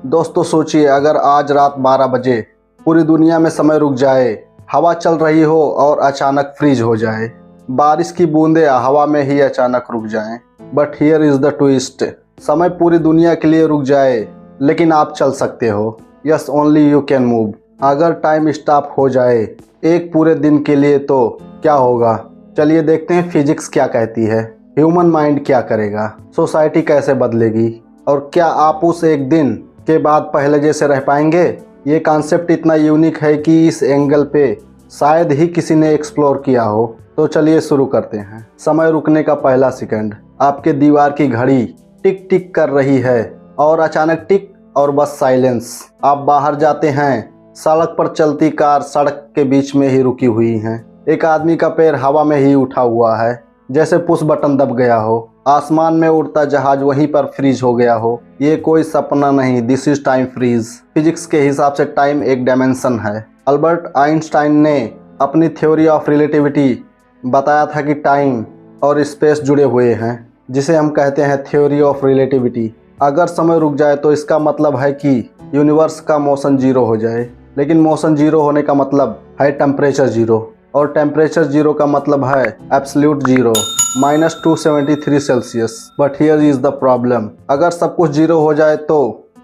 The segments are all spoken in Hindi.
दोस्तों सोचिए, अगर आज रात 12 बजे पूरी दुनिया में समय रुक जाए, हवा चल रही हो और अचानक फ्रीज हो जाए, बारिश की बूंदें हवा में ही अचानक रुक जाएं। But here is the twist, समय पूरी दुनिया के लिए रुक जाए लेकिन आप चल सकते हो। Yes, only you can move. अगर टाइम स्टॉप हो जाए एक पूरे दिन के लिए तो क्या होगा? चलिए देखते हैं फिजिक्स क्या कहती है, ह्यूमन माइंड क्या करेगा, सोसाइटी कैसे बदलेगी और क्या आप उस एक दिन के बाद पहले जैसे रह पाएंगे। ये कॉन्सेप्ट इतना यूनिक है कि इस एंगल पे शायद ही किसी ने एक्सप्लोर किया हो। तो चलिए शुरू करते हैं। समय रुकने का पहला सेकंड, आपके दीवार की घड़ी टिक टिक कर रही है और अचानक टिक और बस साइलेंस। आप बाहर जाते हैं, सड़क पर चलती कार सड़क के बीच में ही रुकी हुई है। एक आदमी का पैर हवा में ही उठा हुआ है, जैसे पुश बटन दब गया हो। आसमान में उड़ता जहाज वहीं पर फ्रीज हो गया हो। ये कोई सपना नहीं, this is time freeze. Physics के हिसाब से टाइम एक डायमेंशन है। अल्बर्ट आइंस्टाइन ने अपनी थ्योरी ऑफ रिलेटिविटी बताया था कि टाइम और स्पेस जुड़े हुए हैं, जिसे हम कहते हैं थ्योरी ऑफ रिलेटिविटी। अगर समय रुक जाए तो इसका मतलब है कि यूनिवर्स का मोशन जीरो हो जाए, लेकिन मोशन जीरो होने का मतलब है टेम्परेचर जीरो, और टेम्परेचर जीरो का मतलब है absolute zero, -273 Celsius. But here is the problem, अगर सब कुछ जीरो हो जाए तो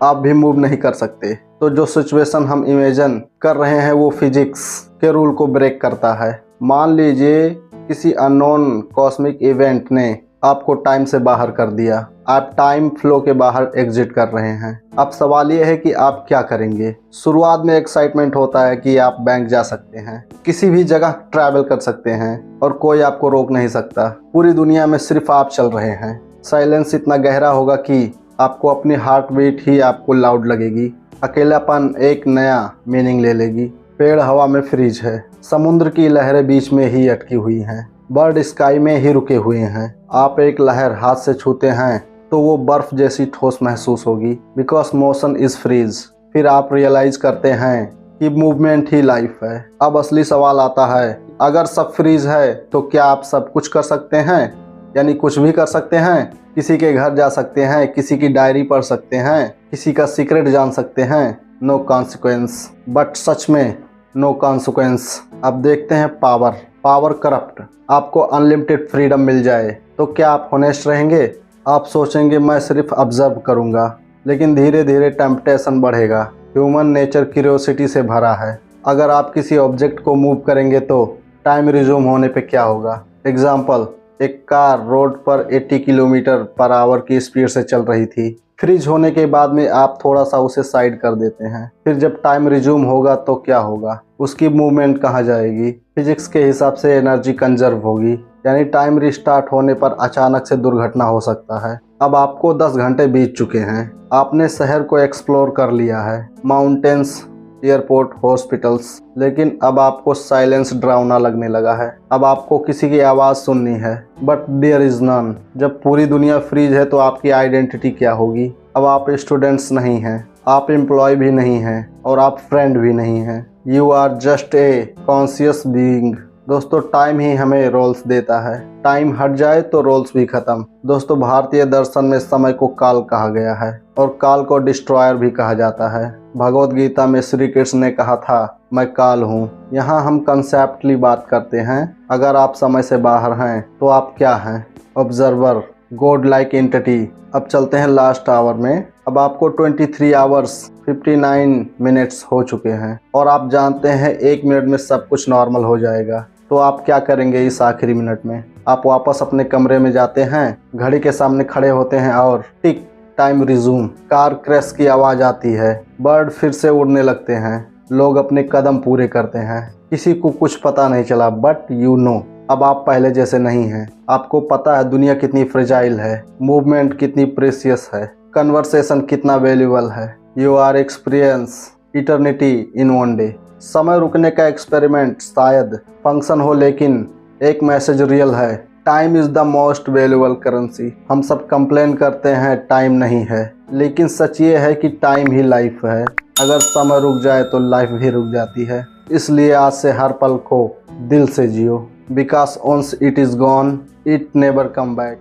आप भी मूव नहीं कर सकते। तो जो सिचुएशन हम इमेजिन कर रहे हैं वो फिजिक्स के रूल को ब्रेक करता है। मान लीजिए किसी अननोन कॉस्मिक इवेंट ने आपको टाइम से बाहर कर दिया, आप टाइम फ्लो के बाहर एग्जिट कर रहे हैं। अब सवाल ये है कि आप क्या करेंगे। शुरुआत में एक्साइटमेंट होता है कि आप बैंक जा सकते हैं, किसी भी जगह ट्रैवल कर सकते हैं और कोई आपको रोक नहीं सकता। पूरी दुनिया में सिर्फ आप चल रहे हैं। साइलेंस इतना गहरा होगा कि आपको अपनी हार्ट बीट ही आपको लाउड लगेगी। अकेलापन एक नया मीनिंग ले लेगी। पेड़ हवा में फ्रीज है, समुद्र की लहरें बीच में ही अटकी हुई हैं, बर्ड स्काई में ही रुके हुए हैं। आप एक लहर हाथ से छूते हैं तो वो बर्फ जैसी ठोस महसूस होगी, बिकॉज मोशन इज फ्रीज। फिर आप रियलाइज करते हैं कि मूवमेंट ही लाइफ है। अब असली सवाल आता है, अगर सब फ्रीज है तो क्या आप सब कुछ कर सकते हैं? यानी कुछ भी कर सकते हैं। किसी के घर जा सकते हैं, किसी की डायरी पढ़ सकते हैं, किसी का सीक्रेट जान सकते हैं। नो कॉन्सिक्वेंस, बट सच में नो कॉन्सिक्वेंस। अब देखते हैं पावर करप्ट। आपको अनलिमिटेड फ्रीडम मिल जाए तो क्या आप होनेस्ट रहेंगे? आप सोचेंगे मैं सिर्फ ऑब्जर्व करूंगा, लेकिन धीरे धीरे टेम्पटेशन बढ़ेगा। ह्यूमन नेचर क्यूरियोसिटी से भरा है। अगर आप किसी ऑब्जेक्ट को मूव करेंगे तो टाइम रिज्यूम होने पे क्या होगा? एग्जाम्पल, एक कार रोड पर 80 किलोमीटर पर आवर की स्पीड से चल रही थी। फ्रीज होने के बाद में आप थोड़ा सा उसे साइड कर देते हैं। फिर जब टाइम रिज्यूम होगा तो क्या होगा? उसकी मूवमेंट कहाँ जाएगी? फिजिक्स के हिसाब से एनर्जी कंजर्व होगी, यानी टाइम रिस्टार्ट होने पर अचानक से दुर्घटना हो सकता है। अब आपको 10 घंटे बीत चुके हैं। आपने शहर को एक्सप्लोर कर लिया है, माउंटेन्स, एयरपोर्ट, हॉस्पिटल्स, लेकिन अब आपको साइलेंस डरावना लगने लगा है। अब आपको किसी की आवाज़ सुननी है, बट देयर इज नन। जब पूरी दुनिया फ्रीज है तो आपकी आइडेंटिटी क्या होगी? अब आप स्टूडेंट्स नहीं हैं, आप एम्प्लॉय भी नहीं हैं और आप फ्रेंड भी नहीं हैं। You are just a conscious being. दोस्तों, टाइम ही हमें रोल्स देता है। टाइम हट जाए तो रोल्स भी खत्म। दोस्तों, भारतीय दर्शन में समय को काल कहा गया है और काल को डिस्ट्रॉयर भी कहा जाता है। भगवत गीता में श्री कृष्ण ने कहा था, मैं काल हूँ। यहाँ हम कंसेप्टली बात करते हैं। अगर आप समय से बाहर हैं तो आप क्या हैं? Observer, God like entity. अब चलते हैं लास्ट आवर में। अब आपको 23 आवर्स 59 मिनट्स हो चुके हैं और आप जानते हैं 1 मिनट में सब कुछ नॉर्मल हो जाएगा। तो आप क्या करेंगे इस आखिरी मिनट में? आप वापस अपने कमरे में जाते हैं, घड़ी के सामने खड़े होते हैं और टिक, टाइम रिज्यूम। कार क्रैश की आवाज़ आती है, बर्ड फिर से उड़ने लगते हैं, लोग अपने कदम पूरे करते हैं। किसी को कुछ पता नहीं चला, बट यू नो अब आप पहले जैसे नहीं हैं। आपको पता है दुनिया कितनी फ्रेजाइल है, मूवमेंट कितनी प्रेशियस है, कन्वर्सेशन कितना वैल्यूबल है। You are experience eternity in one day. समय रुकने का एक्सपेरिमेंट शायद फंक्शन हो, लेकिन एक मैसेज रियल है, time is the most valuable currency. हम सब कंप्लेन करते हैं टाइम नहीं है, लेकिन सच ये है कि टाइम ही लाइफ है। अगर समय रुक जाए तो लाइफ भी रुक जाती है। इसलिए आज से हर पल को दिल से जियो, because once it is gone, it never come back।